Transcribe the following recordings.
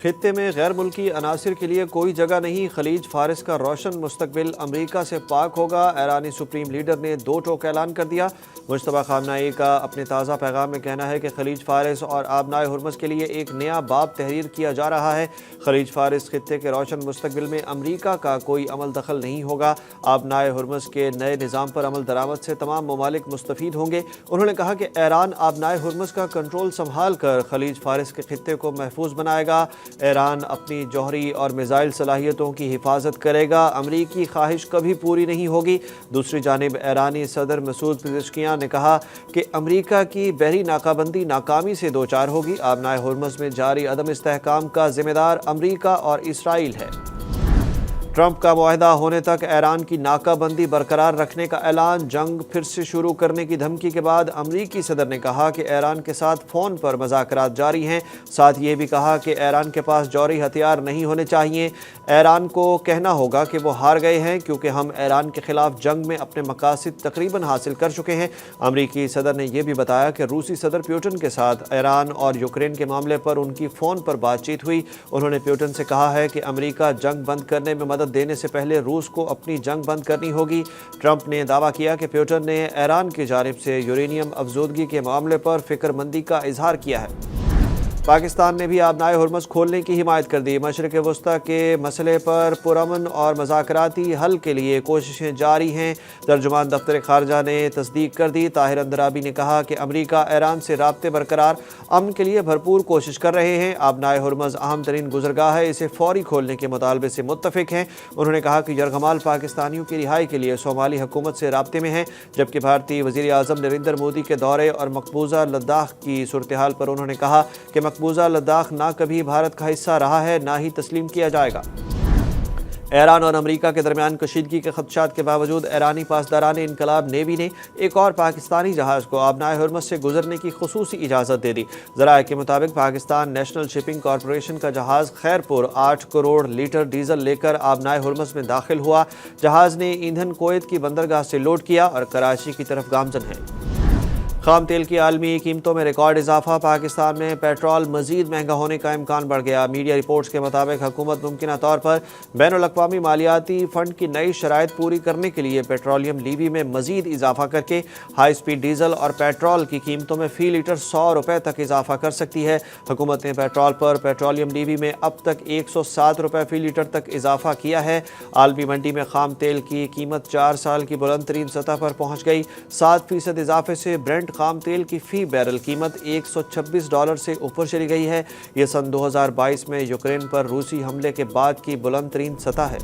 خطے میں غیر ملکی عناصر کے لیے کوئی جگہ نہیں، خلیج فارس کا روشن مستقبل امریکہ سے پاک ہوگا۔ ایرانی سپریم لیڈر نے دو ٹوک اعلان کر دیا۔ مجتبیٰ خامنہ ای کا اپنے تازہ پیغام میں کہنا ہے کہ خلیج فارس اور آبنائے ہرمز کے لیے ایک نیا باب تحریر کیا جا رہا ہے۔ خلیج فارس خطے کے روشن مستقبل میں امریکہ کا کوئی عمل دخل نہیں ہوگا۔ آبنائے ہرمز کے نئے نظام پر عمل درآمد سے تمام ممالک مستفید ہوں گے۔ انہوں نے کہا کہ ایران آبنائے ہرمز کا کنٹرول سنبھال کر خلیج فارس کے خطے کو محفوظ بنائے گا۔ ایران اپنی جوہری اور میزائل صلاحیتوں کی حفاظت کرے گا۔ امریکی خواہش کبھی پوری نہیں ہوگی۔ دوسری جانب ایرانی صدر مسعود پزشکیان نے کہا کہ امریکہ کی بحری ناکہ بندی ناکامی سے دوچار ہوگی۔ آبنائے ہرمز میں جاری عدم استحکام کا ذمہ دار امریکہ اور اسرائیل ہے۔ ٹرمپ کا معاہدہ ہونے تک ایران کی ناکہ بندی برقرار رکھنے کا اعلان۔ جنگ پھر سے شروع کرنے کی دھمکی کے بعد امریکی صدر نے کہا کہ ایران کے ساتھ فون پر مذاکرات جاری ہیں۔ ساتھ یہ بھی کہا کہ ایران کے پاس جوہری ہتھیار نہیں ہونے چاہیے۔ ایران کو کہنا ہوگا کہ وہ ہار گئے ہیں کیونکہ ہم ایران کے خلاف جنگ میں اپنے مقاصد تقریباً حاصل کر چکے ہیں۔ امریکی صدر نے یہ بھی بتایا کہ روسی صدر پیوٹن کے ساتھ ایران اور یوکرین کے معاملے پر ان کی فون پر بات چیت ہوئی۔ انہوں نے پیوٹن سے کہا ہے کہ امریکہ جنگ بند کرنے میں مدد دینے سے پہلے روس کو اپنی جنگ بند کرنی ہوگی۔ ٹرمپ نے دعویٰ کیا کہ پیوٹن نے ایران کی جانب سے یورینیم افزودگی کے معاملے پر فکر مندی کا اظہار کیا ہے۔ پاکستان نے بھی آبنائے ہرمز کھولنے کی حمایت کر دی۔ مشرق وسطیٰ کے مسئلے پر پرامن اور مذاکراتی حل کے لیے کوششیں جاری ہیں، ترجمان دفتر خارجہ نے تصدیق کر دی۔ طاہر اندرابی نے کہا کہ امریکہ ایران سے رابطے برقرار امن کے لیے بھرپور کوشش کر رہے ہیں۔ آبنائے ہرمز اہم ترین گزرگاہ ہے، اسے فوری کھولنے کے مطالبے سے متفق ہیں۔ انہوں نے کہا کہ یرغمال پاکستانیوں کی رہائی کے لیے صومالی حکومت سے رابطے میں ہیں، جبکہ بھارتی وزیر اعظم نریندر مودی کے دورے اور مقبوضہ لداخ کی صورتحال پر انہوں نے کہا کہ مقبوضہ لداخ نہ کبھی بھارت کا حصہ رہا ہے، نہ ہی تسلیم کیا جائے گا۔ ایران اور امریکہ کے درمیان کشیدگی کے خدشات کے باوجود ایرانی پاسداران انقلاب نیوی نے ایک اور پاکستانی جہاز کو آبنائے ہرمز سے گزرنے کی خصوصی اجازت دے دی۔ ذرائع کے مطابق پاکستان نیشنل شپنگ کارپوریشن کا جہاز خیرپور 8 کروڑ لیٹر ڈیزل لے کر آبنائے ہرمز میں داخل ہوا۔ جہاز نے ایندھن کویت کی بندرگاہ سے لوڈ کیا اور کراچی کی طرف گامزن ہے۔ خام تیل کی عالمی قیمتوں میں ریکارڈ اضافہ۔ پاکستان میں پیٹرول مزید مہنگا ہونے کا امکان بڑھ گیا۔ میڈیا رپورٹس کے مطابق حکومت ممکنہ طور پر بین الاقوامی مالیاتی فنڈ کی نئی شرائط پوری کرنے کے لیے پیٹرولیم لیوی میں مزید اضافہ کر کے ہائی سپیڈ ڈیزل اور پیٹرول کی قیمتوں میں فی لیٹر 100 روپے تک اضافہ کر سکتی ہے۔ حکومت نے پیٹرول پر پیٹرولیم لیوی میں اب تک 107 روپے فی لیٹر تک اضافہ کیا ہے۔ عالمی منڈی میں خام تیل کی قیمت 4 سال کی بلند ترین سطح پر پہنچ گئی۔ 7% اضافے سے برنٹ خام تیل کی فی بیرل قیمت $126 سے اوپر چلی گئی ہے۔ یہ سن 2022 میں یوکرین پر روسی حملے کے بعد کی بلند ترین سطح ہے۔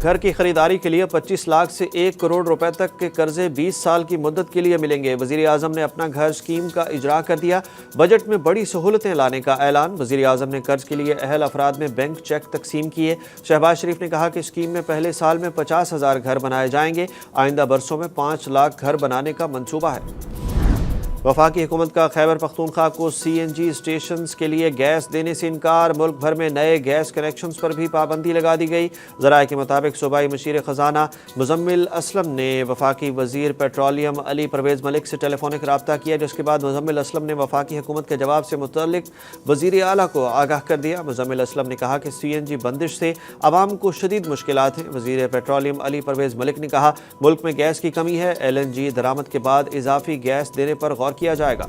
گھر کی خریداری کے لیے 25 لاکھ سے 1 کروڑ روپے تک کے قرضے 20 سال کی مدت کے لیے ملیں گے۔ وزیر اعظم نے اپنا گھر اسکیم کا اجرا کر دیا۔ بجٹ میں بڑی سہولتیں لانے کا اعلان۔ وزیر اعظم نے قرض کے لیے اہل افراد میں بینک چیک تقسیم کیے۔ شہباز شریف نے کہا کہ اسکیم میں پہلے سال میں 50,000 گھر بنائے جائیں گے۔ آئندہ برسوں میں 5 لاکھ گھر بنانے کا منصوبہ ہے۔ وفاقی حکومت کا خیبر پختونخوا کو CNG اسٹیشنز کے لیے گیس دینے سے انکار۔ ملک بھر میں نئے گیس کنیکشنز پر بھی پابندی لگا دی گئی۔ ذرائع کے مطابق صوبائی مشیر خزانہ مزمل اسلم نے وفاقی وزیر پیٹرولیم علی پرویز ملک سے ٹیلی فونک رابطہ کیا، جس کے بعد مزمل اسلم نے وفاقی حکومت کے جواب سے متعلق وزیر اعلیٰ کو آگاہ کر دیا۔ مزمل اسلم نے کہا کہ CNG بندش سے عوام کو شدید مشکلات ہیں۔ وزیر پیٹرولیم علی پرویز ملک نے کہا ملک میں گیس کی کمی ہے، LNG درآمد کے بعد اضافی گیس دینے پر غور کیا جائے گا۔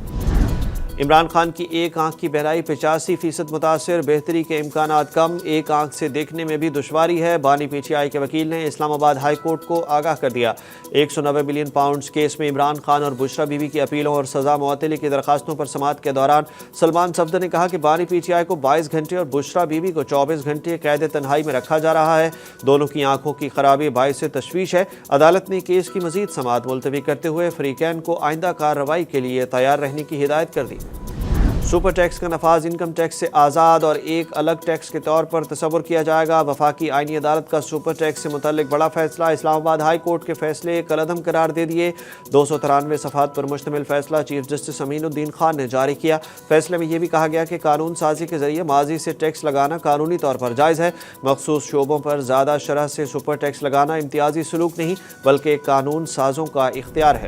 عمران خان کی ایک آنکھ کی بہرائی 85% متاثر، بہتری کے امکانات کم، ایک آنکھ سے دیکھنے میں بھی دشواری ہے۔ بانی PTI کے وکیل نے اسلام آباد ہائی کورٹ کو آگاہ کر دیا۔ 190 ملین پاؤنڈز کیس میں عمران خان اور بشرا بی بی کی اپیلوں اور سزا معطلی کی درخواستوں پر سماعت کے دوران سلمان صفدر نے کہا کہ بانی PTI کو 22 گھنٹے اور بشرا بی بی کو 24 گھنٹے قید تنہائی میں رکھا جا رہا ہے۔ دونوں کی آنکھوں کی خرابی باعث تشویش ہے۔ عدالت نے کیس کی مزید سماعت ملتوی کرتے ہوئے فریقین کو آئندہ کارروائی کے لیے تیار رہنے کی ہدایت کر دی۔ سپر ٹیکس کا نفاذ انکم ٹیکس سے آزاد اور ایک الگ ٹیکس کے طور پر تصور کیا جائے گا۔ وفاقی آئینی عدالت کا سپر ٹیکس سے متعلق بڑا فیصلہ۔ اسلام آباد ہائی کورٹ کے فیصلے کالعدم قرار دے دیے۔ 293 صفحات پر مشتمل فیصلہ چیف جسٹس امین الدین خان نے جاری کیا۔ فیصلے میں یہ بھی کہا گیا کہ قانون سازی کے ذریعے ماضی سے ٹیکس لگانا قانونی طور پر جائز ہے۔ مخصوص شعبوں پر زیادہ شرح سے سپر ٹیکس لگانا امتیازی سلوک نہیں بلکہ قانون سازوں کا اختیار ہے۔